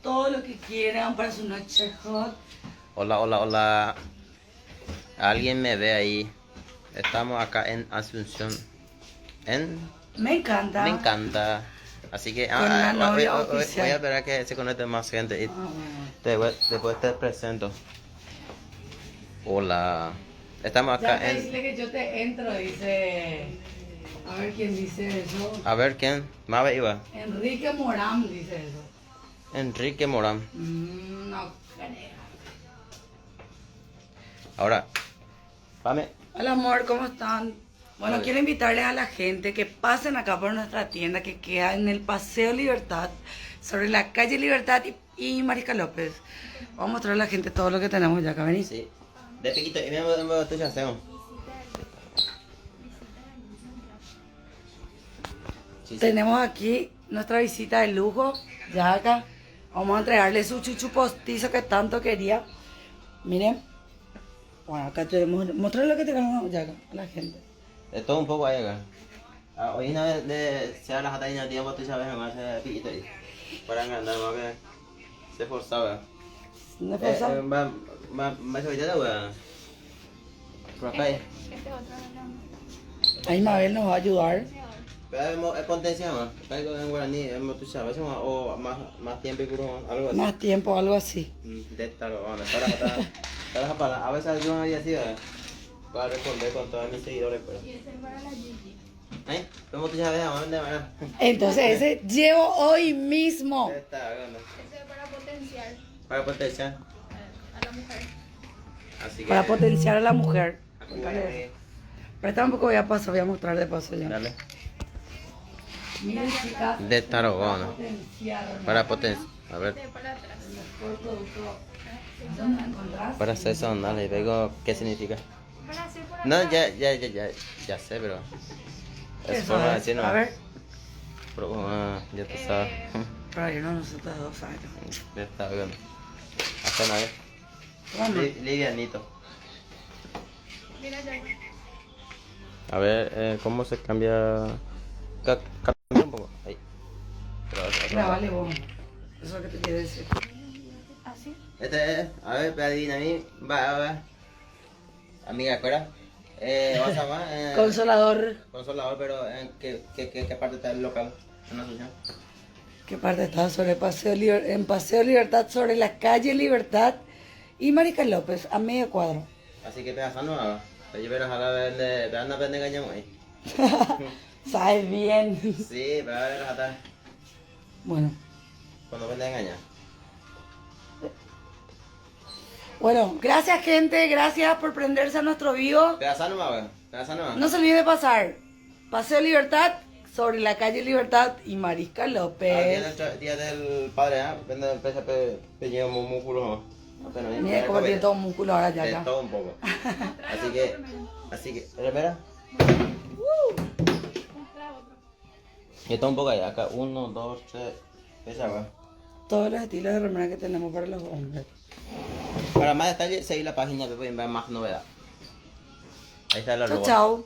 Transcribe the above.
todo lo que quieran para su noche hot. Hola, hola, hola. ¿Alguien me ve ahí? Estamos acá en Asunción. Me encanta. Me encanta. Así que Con una novia voy oficial. a esperar a que se conecte más gente y Bueno. después te presento. Hola. Estamos Ya acá te en... dice que yo te entro, dice. A ver quién dice eso. A ver, ¿quién? Mabe iba. Enrique Morán dice eso. Enrique Morán. No creo. Ahora, Pame. Hola amor, ¿cómo están? Bueno, Hola. quiero invitarles a la gente que pasen acá por nuestra tienda que queda en el Paseo Libertad, sobre la calle Libertad y Mariscal López. Vamos a mostrar a la gente todo lo que tenemos ya acá, ¿venís? Sí. De piquito, y me estoy hacemos. Sí, sí. Tenemos aquí nuestra visita de lujo, ya acá. Vamos a entregarle su chuchu postizo que tanto quería. Miren. Bueno, acá tenemos, mostrar lo que tenemos ya acá, a la gente. De todo un poco ahí acá. Hoy una vez de se las atañas tiempo tú sabes me hace piquito ahí. Para engañar más que se forzaba. ¿No es cosa? Más se veía la por acá. Ahí Mabel nos va a ayudar. Pero es potencia más. Caigo en guaraní, tú sabes o más tiempo y puro algo así. Más tiempo, algo así. De estar, bueno, para a veces ayudan ahí así para responder con todos mis seguidores, pero. ¿Eh? ¿Cómo tú sabes a dónde van? Entonces ese llevo hoy mismo. Está, bueno. Ese es para potenciar Para potenciar. a la mujer. Así que. Para potenciar a la mujer. Dale. Pero tampoco voy a pasar, voy a mostrar de paso ya. Dale. Miren chicas. De tarogona. Para potenciar. A ver. De para atrás. ¿Dónde encontrás? Para hacer eso, dale. Digo, ¿qué significa? Para hacer por No, atrás. ya sé, pero. ¿Qué Es forma de sabes? decir, no. A ver. Pero, ya tú sabes. Para irnos nosotros dos años. Ya está bien. Hasta una vez. Vamos. Livianito. Mira ya. A ver, ¿cómo se cambia? Cambia un poco. Ahí. Mira, vale vos. Eso es lo que te quiero decir. Así. A ver, adivina a mí. Va. Amiga, ¿cuál vas a más? Consolador. Consolador, pero ¿en qué parte está el local? En Asunción. ¿Qué parte está? Sobre en Paseo Libertad, sobre la calle Libertad y Mariscal López, a medio cuadro. Así que pedazano haga. Yo pero ojalá vende, pero anda vende engañamos ahí. Sabes bien. Sí, pero a ver, hasta Bueno. cuando vende engañar. Bueno, gracias gente, gracias por prenderse a nuestro vivo. Pedazano más, pedazano más. No se olvide de pasar Paseo Libertad, sobre la calle Libertad y Mariscal López. Día del padre, ¿eh? Vende el PSP, peñeo músculo. Apenas, Mira cómo tiene todo músculo ahora ya de acá. todo un poco. Así que, ¿remera? La otra. Y todo un poco ahí, acá, 1, 2, 3, esa va. Todos los estilos de remera que tenemos para los hombres. Para más detalles, seguir la página, para ver más novedades. Ahí está la Chao, logo. chao.